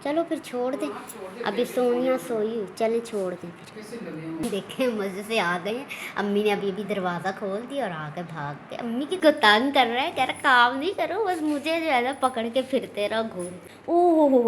चलो फिर छोड़ दें। अभी सोनिया सोई, चलें छोड़ दें फिर। देखें मज़े से आ गए। अम्मी ने अभी अभी दरवाज़ा खोल दिया और आ गए भाग के। अम्मी की को तंग कर रहा है, कह रहा काम नहीं करो, बस मुझे जो है ना पकड़ के फिरते रहो घूम। ओह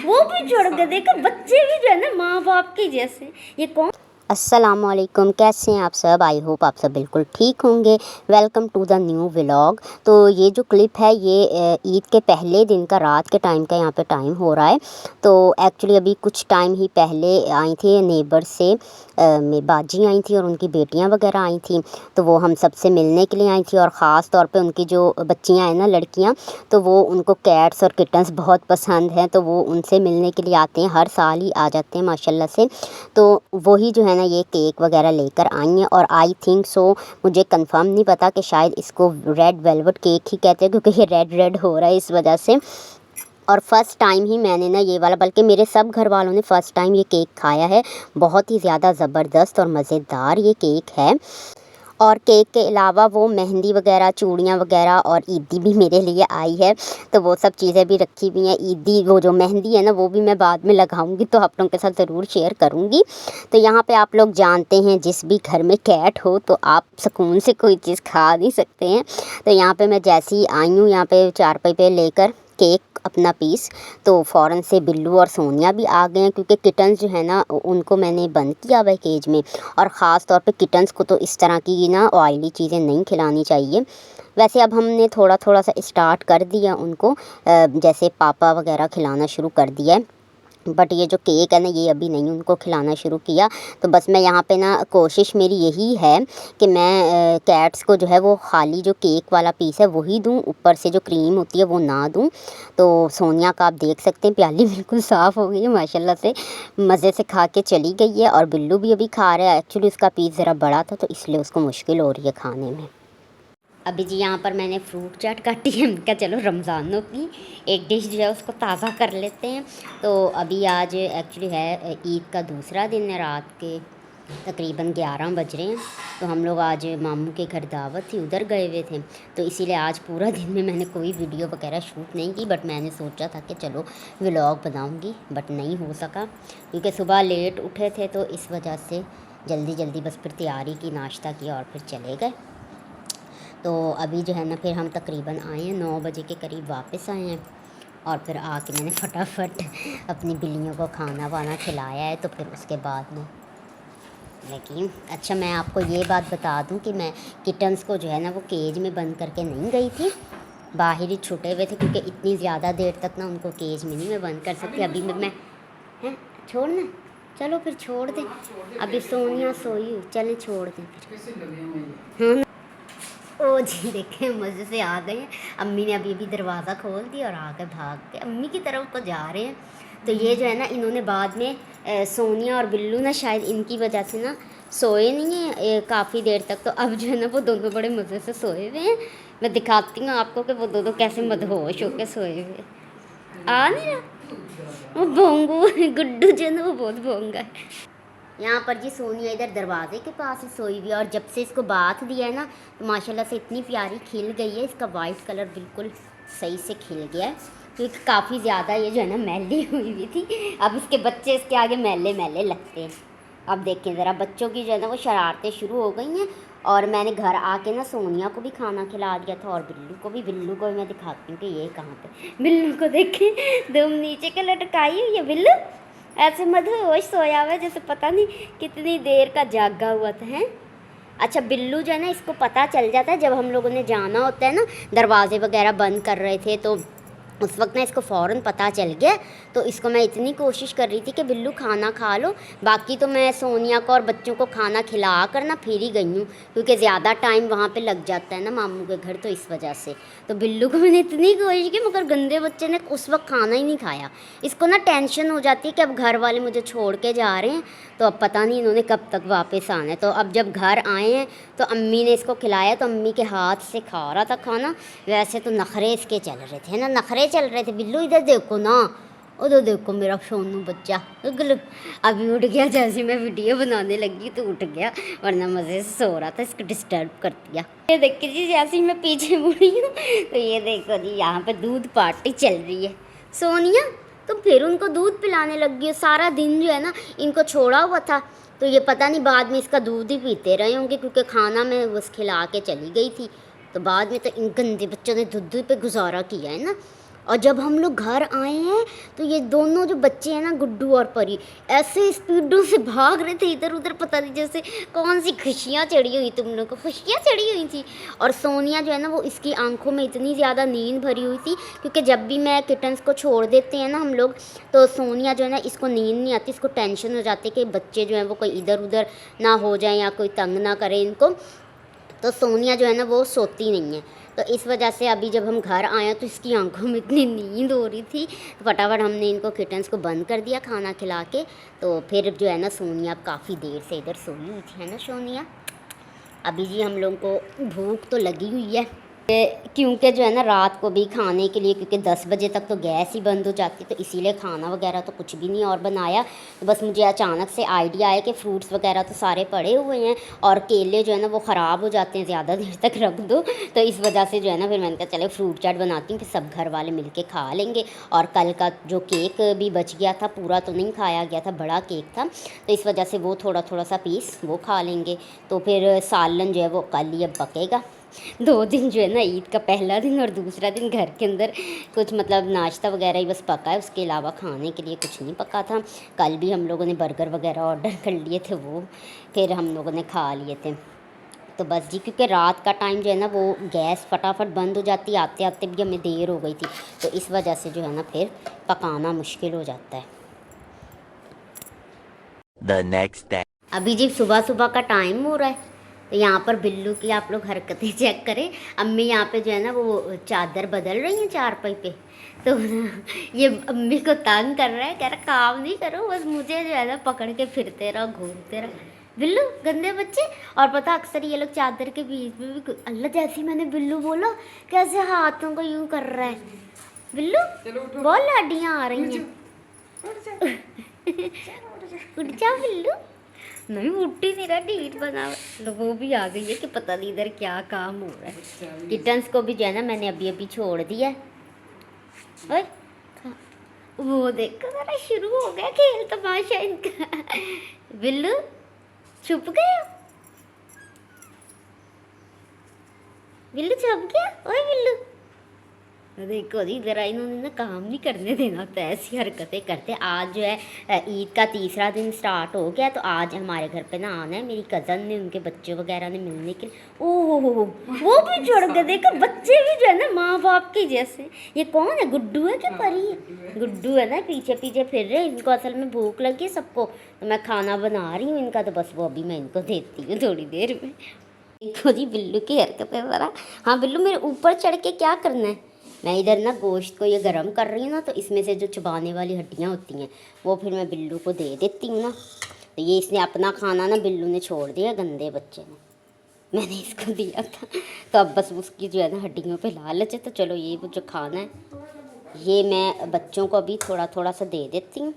वो भी चढ़ गए। देखो बच्चे भी जो है ना माँ बाप के जैसे। ये कौन। अस्सलामुअलैकुम, कैसे हैं आप सब? आई होप आप सब बिल्कुल ठीक होंगे। Welcome to the new vlog. तो ये जो क्लिप है ये ईद के पहले दिन का रात के टाइम का यहाँ पे टाइम हो रहा है। तो एक्चुअली अभी कुछ टाइम ही पहले आई थी नेबर से मेरी बाजी आई थी और उनकी बेटियाँ वगैरह आई थी। तो वो हम सबसे मिलने के लिए आई थी और ख़ास तौर पे उनकी जो बच्चियाँ हैं ना, लड़कियाँ, तो वो उनको कैट्स और किटन्स बहुत पसंद हैं। तो वो उनसे मिलने के लिए आते हैं, हर साल ही आ जाते हैं माशाल्लाह से। तो वही जो है ना ये केक वगैरह लेकर आई हैं और आई थिंक सो, मुझे कंफर्म नहीं पता कि शायद इसको रेड वेलवेट केक ही कहते हैं क्योंकि ये रेड रेड हो रहा है इस वजह से। और फ़र्स्ट टाइम ही मैंने ना ये वाला, बल्कि मेरे सब घर वालों ने फ़र्स्ट टाइम ये केक खाया है। बहुत ही ज़्यादा ज़बरदस्त और मज़ेदार ये केक है। और केक के अलावा वो मेहंदी वगैरह, चूड़ियाँ वगैरह और ईदी भी मेरे लिए आई है। तो वो सब चीज़ें भी रखी हुई हैं। ईदी वो जो मेहंदी है ना वो भी मैं बाद में लगाऊंगी, तो आप लोगों के साथ ज़रूर शेयर करूंगी। तो यहाँ पे आप लोग जानते हैं जिस भी घर में कैट हो तो आप सुकून से कोई चीज़ खा नहीं सकते हैं। तो यहाँ पे मैं जैसे ही आई हूँ यहाँ पे चारपाई पे लेकर केक अपना पीस, तो फ़ौरन से बिल्लू और सोनिया भी आ गए हैं क्योंकि किटन्स जो है ना उनको मैंने बंद किया हुआ है केज में। और ख़ास तौर पे किटन्स को तो इस तरह की ना ऑयली चीज़ें नहीं खिलानी चाहिए। वैसे अब हमने थोड़ा थोड़ा सा स्टार्ट कर दिया उनको, जैसे पापा वगैरह खिलाना शुरू कर दिया है। बट ये जो केक है ना ये अभी नहीं उनको खिलाना शुरू किया। तो बस मैं यहाँ पे ना कोशिश मेरी यही है कि मैं कैट्स को जो है वो खाली जो केक वाला पीस है वही दूँ, ऊपर से जो क्रीम होती है वो ना दूँ। तो सोनिया का आप देख सकते हैं प्याली बिल्कुल साफ़ हो गई है माशाल्लाह से, मज़े से खा के चली गई है। और बिल्लू भी अभी खा रहा है। एक्चुअली उसका पीस ज़रा बड़ा था तो इसलिए उसको मुश्किल हो रही है खाने में। अभी जी यहाँ पर मैंने फ्रूट चाट काटी है। क्या चलो रमज़ानों की एक डिश जो है उसको ताज़ा कर लेते हैं। तो अभी आज एक्चुअली है ईद का दूसरा दिन है, रात के तकरीबन 11 बज रहे हैं। तो हम लोग आज मामू के घर दावत थी, उधर गए हुए थे। तो इसीलिए आज पूरा दिन में मैंने कोई वीडियो वगैरह शूट नहीं की। बट मैंने सोचा था कि चलो व्लॉग बनाऊँगी, बट नहीं हो सका क्योंकि सुबह लेट उठे थे। तो इस वजह से जल्दी जल्दी बस फिर तैयारी की, नाश्ता किया और फिर चले गए। तो अभी जो है ना फिर हम तकरीबन आए हैं 9 बजे के करीब वापस आए हैं। और फिर आके मैंने फटाफट अपनी बिल्लियों को खाना वाना खिलाया है। तो फिर उसके बाद में लेकिन अच्छा मैं आपको ये बात बता दूं कि मैं किटन्स को जो है ना वो केज में बंद करके नहीं गई थी, बाहर ही छुटे हुए थे क्योंकि इतनी ज़्यादा देर तक ना उनको केज में नहीं मैं बंद कर सकती। अभी मैं हैं छोड़ना, चलो फिर छोड़ दें। अभी सोनिया सोई, चलें छोड़ दें फिर। हाँ ओ जी देखें मज़े से आ गए हैं। अम्मी ने अभी अभी दरवाज़ा खोल दिया और आ गए भाग के, अम्मी की तरफ को जा रहे हैं। तो ये जो है ना इन्होंने बाद में सोनिया और बिल्लू ना शायद इनकी वजह से ना सोए नहीं हैं काफ़ी देर तक। तो अब जो है ना वो दोनों बड़े मज़े से सोए हुए हैं। मैं दिखाती हूँ आपको कि वो दोनों कैसे मदहोश होकर सोए हुए। आ नहीं रहा वो भोंगू गुड्डू जो है ना वो बहुत भोंगा है। यहाँ पर जी सोनिया इधर दरवाजे के पास ही सोई हुई है। और जब से इसको बाथ दिया है ना तो माशाल्लाह से इतनी प्यारी खिल गई है। इसका वाइट कलर बिल्कुल सही से खिल गया है क्योंकि काफ़ी ज़्यादा ये जो है ना मैली हुई हुई थी। अब इसके बच्चे इसके आगे मैले मैले लगते हैं। अब देखें ज़रा बच्चों की जो है ना वो शरारतें शुरू हो गई हैं। और मैंने घर आके ना सोनिया को भी खाना खिला दिया था और बिल्लू को भी मैं दिखाती हूँ कि ये कहाँ पे। बिल्लू को देखें दम नीचे के लटकाई हुई है। बिल्लू ऐसे मदहोश सोया हुआ है जैसे पता नहीं कितनी देर का जागा हुआ था है। अच्छा बिल्लू जो है ना इसको पता चल जाता है जब हम लोगों ने जाना होता है ना, दरवाजे वगैरह बंद कर रहे थे तो उस वक्त ना इसको फ़ौरन पता चल गया। तो इसको मैं इतनी कोशिश कर रही थी कि बिल्लू खाना खा लो। बाकी तो मैं सोनिया को और बच्चों को खाना खिला कर ना फिर ही गई हूँ क्योंकि ज़्यादा टाइम वहाँ पे लग जाता है ना मामू के घर, तो इस वजह से। तो बिल्लू को मैंने इतनी कोशिश की मगर गंदे बच्चे ने उस वक्त खाना ही नहीं खाया। इसको ना टेंशन हो जाती है कि अब घर वाले मुझे छोड़ के जा रहे हैं तो अब पता नहीं इन्होंने कब तक वापस आना है। तो अब जब घर आए हैं तो अम्मी ने इसको खिलाया तो अम्मी के हाथ से खा रहा था खाना। वैसे तो नखरे इसके चल रहे थे ना, नखरे चल रहे थे। बिल्लू इधर देखो ना, उधर देखो मेरा सोनू बच्चा अभी उठ गया। जैसे मैं वीडियो बनाने लगी तो उठ गया, वरना मज़े से सो रहा था, इसको डिस्टर्ब कर दिया। ये देखिए जी जैसे ही मैं पीछे मुड़ी हूँ तो ये देखो जी यहाँ पे दूध पार्टी चल रही है। सोनिया तो फिर उनको दूध पिलाने लग गई। सारा दिन जो है ना इनको छोड़ा हुआ था, तो ये पता नहीं बाद में इसका दूध ही पीते रहे होंगे, क्योंकि खाना मैं बस खिला के चली गई थी। तो बाद में तो इन गंदे बच्चों ने दूध पे गुजारा किया है ना। और जब हम लोग घर आए हैं तो ये दोनों जो बच्चे हैं ना, गुड्डू और परी, ऐसे स्पीडों से भाग रहे थे इधर उधर, पता नहीं जैसे कौन सी खुशियाँ चढ़ी हुई, तुम लोग को खुशियाँ चढ़ी हुई थी। और सोनिया जो है ना वो इसकी आंखों में इतनी ज़्यादा नींद भरी हुई थी, क्योंकि जब भी मैं किटन्स को छोड़ देते हैं ना हम लोग, तो सोनिया जो है ना इसको नींद नहीं आती, इसको टेंशन हो जाती है कि बच्चे जो हैं वो कोई इधर उधर ना हो जाए या कोई तंग ना करे इनको। तो सोनिया जो है ना वो सोती नहीं है। तो इस वजह से अभी जब हम घर आए तो इसकी आंखों में इतनी नींद हो रही थी, तो फटाफट हमने इनको किटन्स को बंद कर दिया खाना खिला के। तो फिर जो है ना सोनिया अब काफ़ी देर से इधर सोई हुई थी, है ना सोनिया। अभी जी हम लोगों को भूख तो लगी हुई है, क्योंकि जो है ना रात को भी खाने के लिए, क्योंकि 10 बजे तक तो गैस ही बंद हो जाती, तो इसीलिए खाना वगैरह तो कुछ भी नहीं और बनाया। तो बस मुझे अचानक से आइडिया आया कि फ्रूट्स वगैरह तो सारे पड़े हुए हैं और केले जो है ना वो ख़राब हो जाते हैं ज़्यादा देर तक रख दो, तो इस वजह से जो है ना फिर मैंने कहा चले फ्रूट चाट बनाती हूँ, फिर सब घर वाले मिल के खा लेंगे। और कल का जो केक भी बच गया था, पूरा तो नहीं खाया गया था, बड़ा केक था, तो इस वजह से वो थोड़ा थोड़ा सा पीस वो खा लेंगे। तो फिर सालन जो है वो कल ही अब पकेगा। 2 दिन जो है ना, ईद का पहला दिन और दूसरा दिन घर के अंदर कुछ मतलब नाश्ता वगैरह ही बस पका है, उसके अलावा खाने के लिए कुछ नहीं पका था। कल भी हम लोगों ने बर्गर वगैरह ऑर्डर कर लिए थे, वो फिर हम लोगों ने खा लिए थे। तो बस जी, क्योंकि रात का टाइम जो है ना वो गैस फटाफट बंद हो जाती, आते आते भी हमें देर हो गई थी, तो इस वजह से जो है ना फिर पकाना मुश्किल हो जाता है। The next day. अभी जी सुबह सुबह का टाइम हो रहा है, तो यहाँ पर बिल्लू की आप लोग हरकतें चेक करें। अम्मी यहाँ पे जो है ना वो चादर बदल रही हैं चारपाई पे, तो ये अम्मी को तंग कर रहा है, कह रहा काम नहीं करो, बस मुझे जो है ना पकड़ के फिरते रहो, घूमते रहो। बिल्लू गंदे बच्चे। और पता अक्सर ये लोग चादर के बीच में भी, अल्लाह जैसे ही मैंने बिल्लू बोला कैसे हाथों को यूँ कर रहा है। बिल्लू बहुत लाडियाँ आ रही हैं। उठ जा बिल्लू। नहीं उठ ही नहीं रहा, ढीठ बना। तो वो भी आ गई है कि पता नहीं इधर क्या काम हो रहा है। किटन्स को भी जो है ना मैंने अभी अभी छोड़ दिया है। ओए वो देखो जरा शुरू हो गया खेल तमाशा इनका। बिल्लू छुप गया, बिल्लू छुप गया। ओए बिल्लू देखो जी, ज़रा इन्होंने ना काम नहीं करने देना, तो ऐसी हरकतें करते। आज जो है ईद का तीसरा दिन स्टार्ट हो गया, तो आज हमारे घर पे ना आना है मेरी कज़न ने, उनके बच्चे वगैरह ने मिलने के लिए। ओह वो भी चढ़ गए, देखो बच्चे भी जो है ना माँ बाप के जैसे। ये कौन है, गुड्डू है कि परी है? गुड्डू है ना, पीछे पीछे फिर रहे। इनको असल में भूख लगी है सबको, तो मैं खाना बना रही हूँ इनका, तो बस वो अभी मैं इनको देती हूँ थोड़ी देर में। देखो जी बिल्लू की हरकतें ज़रा। हाँ बिल्लू मेरे ऊपर चढ़ के क्या करना है। मैं इधर ना गोश्त को ये गर्म कर रही हूँ ना, तो इसमें से जो चबाने वाली हड्डियाँ होती हैं वो फिर मैं बिल्लू को दे देती हूँ ना। तो ये इसने अपना खाना ना बिल्लू ने छोड़ दिया, गंदे बच्चे ने, मैंने इसको दिया था। तो अब बस उसकी जो है ना हड्डियों पे लालच है, तो चलो ये वो जो खाना है ये मैं बच्चों को अभी थोड़ा थोड़ा सा दे देती हूँ,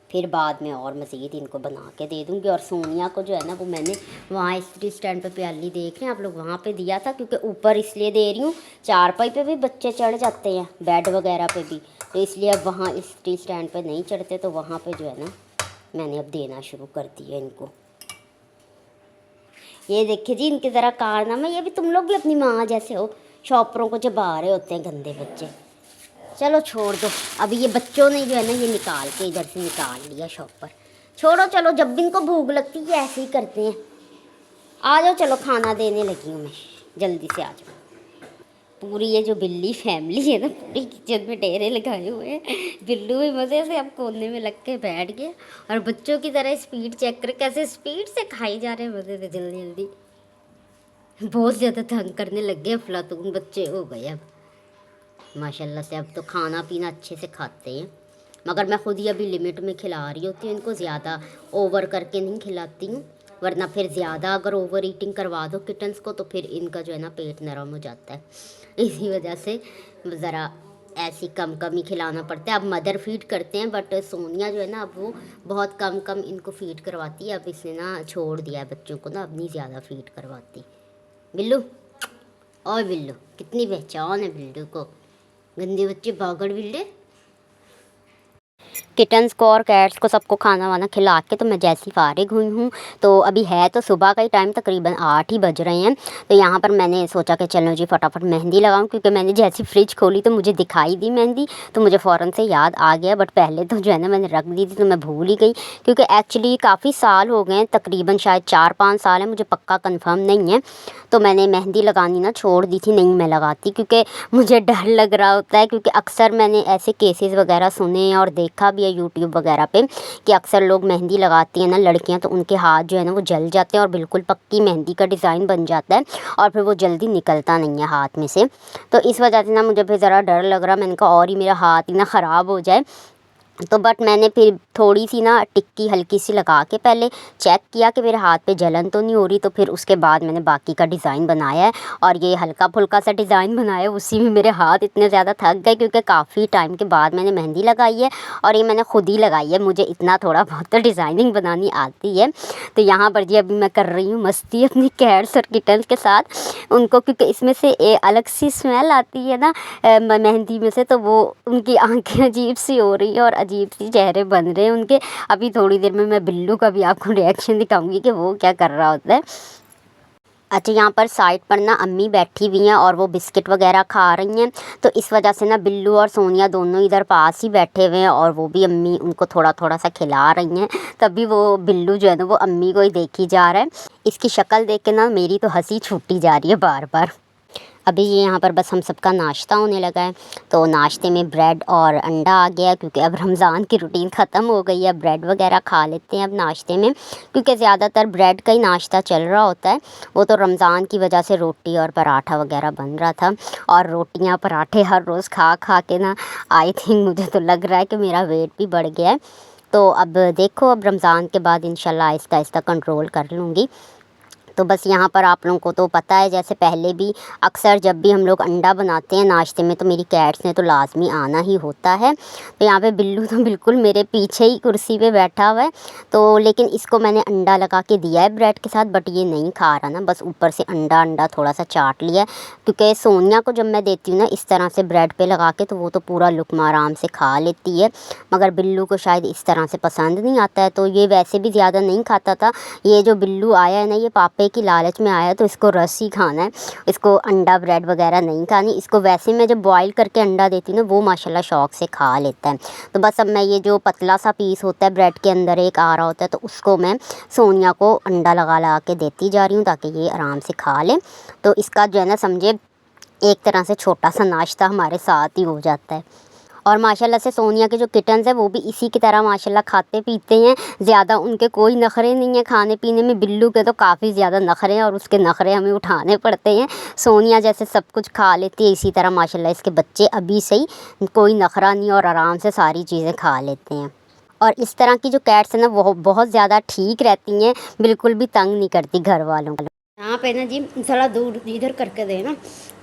फिर बाद में और मज़ीद इनको बना के दे दूँगी। और सोनिया को जो है ना वो मैंने वहाँ स्त्री स्टैंड पे प्याली देख रहे हैं आप लोग, वहाँ पे दिया था, क्योंकि ऊपर इसलिए दे रही हूँ, चारपाई पे भी बच्चे चढ़ जाते हैं, बेड वगैरह पे भी, तो इसलिए अब वहाँ स्त्री स्टैंड पे नहीं चढ़ते, तो वहाँ पे जो है ना मैंने अब देना शुरू कर दिया इनको। ये देखिए जी इनके ज़रा कारनामे, ये भी तुम लोग भी अपनी माँ जैसे हो, शॉपरों को चबा रहे होते हैं गंदे बच्चे। चलो छोड़ दो, अभी ये बच्चों ने जो है ना ये निकाल के इधर से निकाल लिया शॉपर। छोड़ो, चलो जब भी इनको भूख लगती है ऐसे ही करते हैं। आ जाओ, चलो खाना देने लगी हूँ मैं, जल्दी से आ जाओ। पूरी ये जो बिल्ली फैमिली है ना, पूरी किचन में डेरे लगाए हुए हैं। बिल्लू भी मज़े से अब कोने में लग के बैठ गया, और बच्चों की तरह स्पीड चेक कर, कैसे स्पीड से खाई जा रहे हैं मज़े से, जल्दी जल्दी। बहुत ज़्यादा तंग करने लग गए, अफलातून बच्चे हो गए अब माशाल्लाह से। अब तो खाना पीना अच्छे से खाते हैं, मगर मैं खुद ही अभी लिमिट में खिला रही होती हूँ इनको, ज़्यादा ओवर करके नहीं खिलाती हूँ, वरना फिर ज़्यादा अगर ओवर ईटिंग करवा दो किटन्स को तो फिर इनका जो है ना पेट नरम हो जाता है। इसी वजह से ज़रा ऐसी कम कम ही खिलाना पड़ता है। अब मदर फीड करते हैं, बट सोनिया जो है ना अब वो बहुत कम कम इनको फीड करवाती है। अब इसने ना छोड़ दिया है बच्चों को ना, अब नहीं ज़्यादा फीड करवाती। बिल्लू और बिल्लू कितनी पहचान है बिल्लू को, गंदे बच्चे भागड़ बिल्ले। किटन्स को और कैट्स को सबको खाना वाना खिला के तो मैं जैसी फारिग हुई हूँ। तो अभी है तो सुबह का ही टाइम, तकरीबन 8 ही बज रहे हैं। तो यहाँ पर मैंने सोचा कि चलो जी फटाफट मेहंदी लगाऊँ, क्योंकि मैंने जैसी फ्रिज खोली तो मुझे दिखाई दी मेहंदी, तो मुझे फ़ौरन से याद आ गया। बट पहले तो जो है ना मैंने रख दी थी, तो मैं भूल ही गई, क्योंकि एक्चुअली काफ़ी साल हो गए हैं, तकरीबन शायद 4-5 साल है, मुझे पक्का कन्फर्म नहीं है। तो मैंने मेहंदी लगानी ना छोड़ दी थी, नहीं मैं लगाती, क्योंकि मुझे डर लग रहा होता है। क्योंकि अक्सर मैंने ऐसे केसेस वगैरह सुने हैं और देखा भी है यूट्यूब वगैरह पे कि अक्सर लोग मेहंदी लगाती हैं ना लड़कियां, तो उनके हाथ जो है ना वो जल जाते हैं और बिल्कुल पक्की मेहंदी का डिज़ाइन बन जाता है और फिर वो जल्दी निकलता नहीं है हाथ में से। तो इस वजह से ना मुझे फिर ज़रा डर लग रहा, मैंने कहा और ही मेरा हाथ ही ना ख़राब हो जाए। तो बट मैंने फिर थोड़ी सी ना टिक्की हल्की सी लगा के पहले चेक किया कि मेरे हाथ पे जलन तो नहीं हो रही, तो फिर उसके बाद मैंने बाकी का डिज़ाइन बनाया है। और ये हल्का फुल्का सा डिज़ाइन बनाया है, उसी में मेरे हाथ इतने ज़्यादा थक गए, क्योंकि काफ़ी टाइम के बाद मैंने मेहंदी लगाई है और ये मैंने ख़ुद ही लगाई है, मुझे इतना थोड़ा बहुत तो डिज़ाइनिंग बनानी आती है। तो यहाँ पर जी अभी मैं कर रही हूँ मस्ती अपनी कैट्स और किटन्स के साथ उनको, क्योंकि इसमें से अलग सी स्मेल आती है ना मेहंदी में से, तो वो उनकी आंखें अजीब सी हो रही है और अजीब सी चेहरे बन रहे हैं उनके। अभी थोड़ी देर में मैं बिल्लू का भी आपको रिएक्शन दिखाऊंगी कि वो क्या कर रहा होता है। अच्छा, यहाँ पर साइड पर ना अम्मी बैठी हुई हैं और वो बिस्किट वगैरह खा रही हैं, तो इस वजह से ना बिल्लू और सोनिया दोनों इधर पास ही बैठे हुए हैं और वो भी अम्मी उनको थोड़ा थोड़ा सा खिला रही हैं। तभी वो बिल्लू जो है ना वो अम्मी को ही देखी जा रहा है। इसकी शक्ल देख के ना मेरी तो हंसी छूटी जा रही है बार बार। अभी ये यहाँ पर बस हम सबका नाश्ता होने लगा है, तो नाश्ते में ब्रेड और अंडा आ गया, क्योंकि अब रमज़ान की रूटीन ख़त्म हो गई है, ब्रेड वगैरह खा लेते हैं अब नाश्ते में, क्योंकि ज़्यादातर ब्रेड का ही नाश्ता चल रहा होता है। वो तो रमज़ान की वजह से रोटी और पराठा वगैरह बन रहा था, और रोटियाँ पराठे हर रोज़ खा खा के ना आई थिंक मुझे तो लग रहा है कि मेरा वेट भी बढ़ गया है। तो अब देखो, अब रमज़ान के बाद इंशाल्लाह आहिस्ता आहिस्ता कंट्रोल कर लूँगी। तो बस यहाँ पर आप लोगों को तो पता है, जैसे पहले भी अक्सर जब भी हम लोग अंडा बनाते हैं नाश्ते में, तो मेरी कैट्स ने तो लाजमी आना ही होता है। तो यहाँ पे बिल्लू तो बिल्कुल मेरे पीछे ही कुर्सी पे बैठा हुआ है, तो लेकिन इसको मैंने अंडा लगा के दिया है ब्रेड के साथ, बट ये नहीं खा रहा ना, बस ऊपर से अंडा अंडा थोड़ा सा चाट लिया। क्योंकि सोनिया को जब मैं देती हूँ ना इस तरह से ब्रेड पर लगा के, तो वो तो पूरा लुकमा आराम से खा लेती है, मगर बिल्लू को शायद इस तरह से पसंद नहीं आता है। तो ये वैसे भी ज़्यादा नहीं खाता था, ये जो बिल्लू आया है ना ये पापा की लालच में आया, तो इसको रस ही खाना है, इसको अंडा ब्रेड वगैरह नहीं खानी। इसको वैसे मैं जब बॉईल करके अंडा देती हूँ ना वो माशाल्लाह शौक़ से खा लेता है। तो बस अब मैं ये जो पतला सा पीस होता है ब्रेड के अंदर एक आ रहा होता है, तो उसको मैं सोनिया को अंडा लगा लगा के देती जा रही हूँ, ताकि ये आराम से खा ले। तो इसका जो है ना समझे एक तरह से छोटा सा नाश्ता हमारे साथ ही हो जाता है। और माशाल्लाह से सोनिया के जो किटन्स हैं वो भी इसी की तरह माशाल्लाह खाते पीते हैं, ज़्यादा उनके कोई नखरे नहीं है खाने पीने में। बिल्लू के तो काफ़ी ज़्यादा नखरे हैं और उसके नखरे हमें उठाने पड़ते हैं। सोनिया जैसे सब कुछ खा लेती है, इसी तरह माशाल्लाह इसके बच्चे अभी से ही कोई नखरा नहीं और आराम से सारी चीज़ें खा लेते हैं। और इस तरह की जो कैट्स हैं ना वो बहुत ज़्यादा ठीक रहती हैं, बिल्कुल भी तंग नहीं करती घर वालों को। यहाँ पे ना जी थोड़ा दूर इधर करके दे ना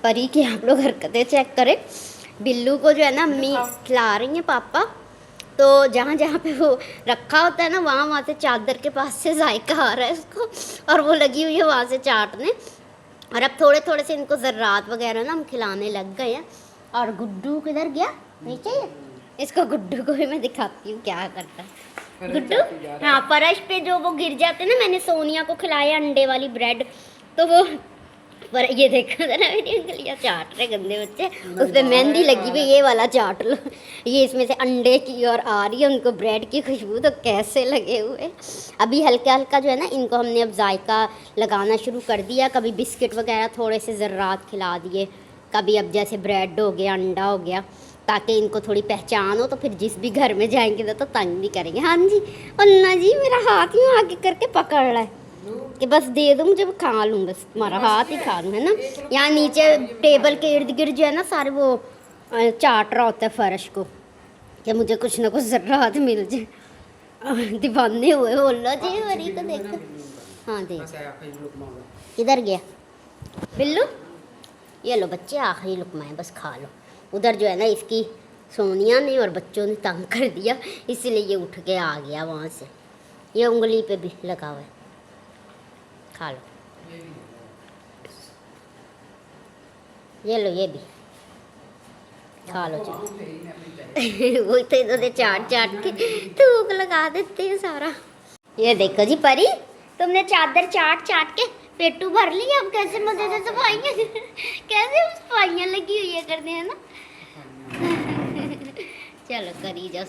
परी की, आप लोग हरकतें चेक करें। बिल्लू को जो है ना अम्मी खिला रही हैं पापा, तो जहाँ जहाँ पे वो रखा होता है ना वहाँ वहाँ से चादर के पास से जायका आ रहा है उसको, और वो लगी हुई है वहाँ से चाटने। और अब थोड़े थोड़े से इनको ज़र्रात वगैरह ना हम खिलाने लग गए हैं। और गुड्डू किधर गया? नीचे ही है। इसको गुड्डू को भी मैं दिखाती हूँ क्या करता है गुड्डू। हाँ, फर्श पे जो वो गिर जाते हैं ना, मैंने सोनिया को खिलाया अंडे वाली ब्रेड, तो वो पर ये देखो ना मेरी उंगलियां चाट रहे गंदे बच्चे, उस पर मेहंदी लगी हुई, ये वाला चाट लो। ये इसमें से अंडे की और आ रही है उनको ब्रेड की खुशबू, तो कैसे लगे हुए। अभी हल्का हल्का जो है ना इनको हमने अब जायका लगाना शुरू कर दिया, कभी बिस्किट वगैरह थोड़े से ज़र्रात खिला दिए, कभी अब जैसे ब्रेड हो गया अंडा हो गया, ताकि इनको थोड़ी पहचान हो, तो फिर जिस भी घर में जाएंगे तो तंग नहीं करेंगे। हाँ जी, अन्ना जी मेरा हाथ यूँ आगे करके पकड़ रहा है कि बस दे दो मुझे, वो खा लूँ, बस तुम्हारा हाथ ही खा लूँ, है ना। यहाँ नीचे टेबल के इर्द गिर्द जो है ना सारे वो चाट रहा होता है फर्श को, कि मुझे कुछ ना कुछ ज़र्रात मिल जाए। दीवाने हुए बोलो जी मरी को देखो। हाँ देख इधर गया बिल्लू, ये लो बच्चे आखिरी लुकमा है, बस खा लो। उधर जो है ना इसकी सोनिया ने और बच्चों ने तंग कर दिया, इसीलिए ये उठ के आ गया वहाँ से। ये उंगली पे भी लगा हुआ है, खा लो, ये लो ये भी खा लो चलो। वही तो इन्होंने चाट चाट के थूक लगा देते हैं सारा। ये देखो जी परी, तुमने चादर चाट चाट के पेटू भर लिया। अब कैसे मजे से सफाइयाँ कैसे सफाइयाँ लगी हुई है करने, है ना। चलो करी जाओ।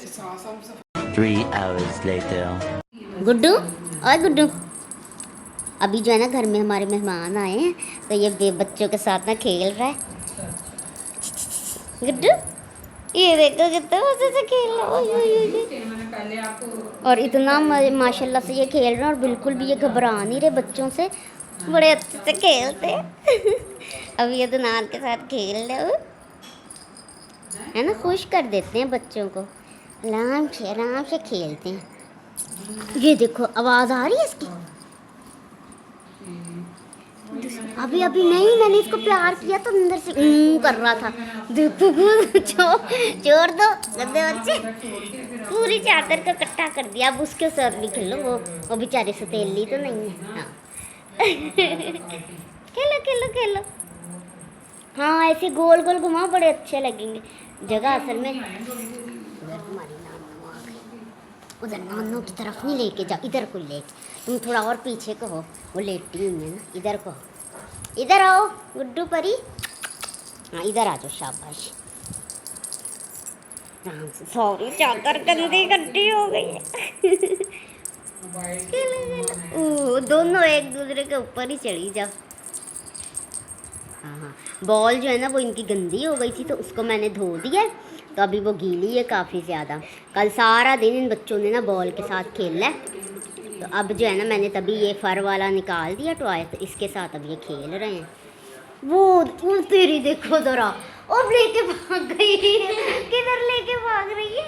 3 hours later. गुड्डू और गुड्डू, अभी जो है ना घर में हमारे मेहमान आए हैं, तो ये बच्चों के साथ ना खेल रहा है। गुड्डू ये देखो कितना मजे से खेल रहा है, और इतना माशाल्लाह से ये खेल रहे हैं, और बिल्कुल भी ये घबरा नहीं रहे बच्चों से, बड़े अच्छे से खेलते हैं। अब ये दुनान के साथ खेल रहे हो, है ना, खुश कर देते हैं बच्चों को, आराम से खेलते हैं। ये देखो आवाज़ आ रही है इसकी। अभी अभी नहीं, मैंने इसको प्यार किया तो अंदर से कर रहा था। छोड़ दो गंदे बच्चे, पूरी चादर का इकट्ठा कर दिया। अब उसके साथ भी खेलो, वो बेचारे सतीली तो नहीं है। हाँ खेलो खेलो खेलो। हाँ ऐसे गोल गोल घुमाओ, बड़े अच्छे लगेंगे। जगह असल में उधर नानों की तरफ नहीं लेके जाओ, इधर को लेके, तुम थोड़ा और पीछे को हो, वो लेटी हुई है ना, इधर को, इधर आओ गुड्डू परी। हाँ इधर आ जाओ, शाबाश। सॉरी चादर गंदी गड्डी हो गई है। दोनों एक दूसरे के ऊपर ही चढ़ी जाओ। हाँ बॉल जो है ना वो इनकी गंदी हो गई थी, तो उसको मैंने धो दिया, तो अभी वो गीली है काफ़ी ज़्यादा। कल सारा दिन इन बच्चों ने ना बॉल के साथ खेला है, तो अब जो है ना मैंने तभी ये फर वाला निकाल दिया टॉय, तो इसके साथ अब ये खेल रहे हैं। वो तेरी देखो ज़रा, और लेके भाग गई है। किधर लेके भाग रही है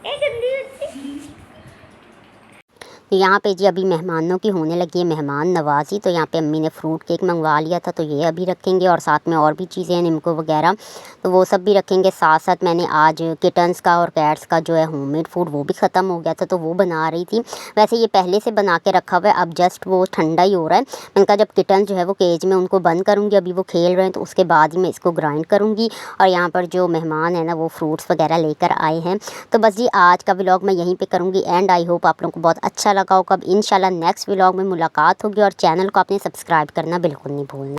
ये गंदी बच्ची। तो यहाँ पे जी अभी मेहमानों की होने लगी है मेहमान नवाज़ी, तो यहाँ पे अम्मी ने फ्रूट केक मंगवा लिया था, तो ये अभी रखेंगे, और साथ में और भी चीज़ें हैं, निम्को वगैरह, तो वो सब भी रखेंगे। साथ साथ मैंने आज किटन्स का और कैट्स का जो है होममेड फूड वो भी ख़त्म हो गया था, तो वो बना रही थी। वैसे ये पहले से बना के रखा हुआ है, अब जस्ट वो ठंडा ही हो रहा है। मैंने कहा जब किटन जो है वो केज में, उनको बंद करूँगी, अभी वो खेल रहे हैं, तो उसके बाद ही मैं इसको ग्राइंड करूँगी। और यहाँ पर जो मेहमान है ना वो फ्रूट्स वगैरह लेकर आए हैं। तो बस जी आज का व्लॉग मैं यहीं पर करूँगी एंड। आई होप आप लोगों को बहुत अच्छा लगा होगा। अब इंशाल्लाह नेक्स्ट व्लॉग में मुलाकात होगी, और चैनल को आपने सब्सक्राइब करना बिल्कुल नहीं भूलना।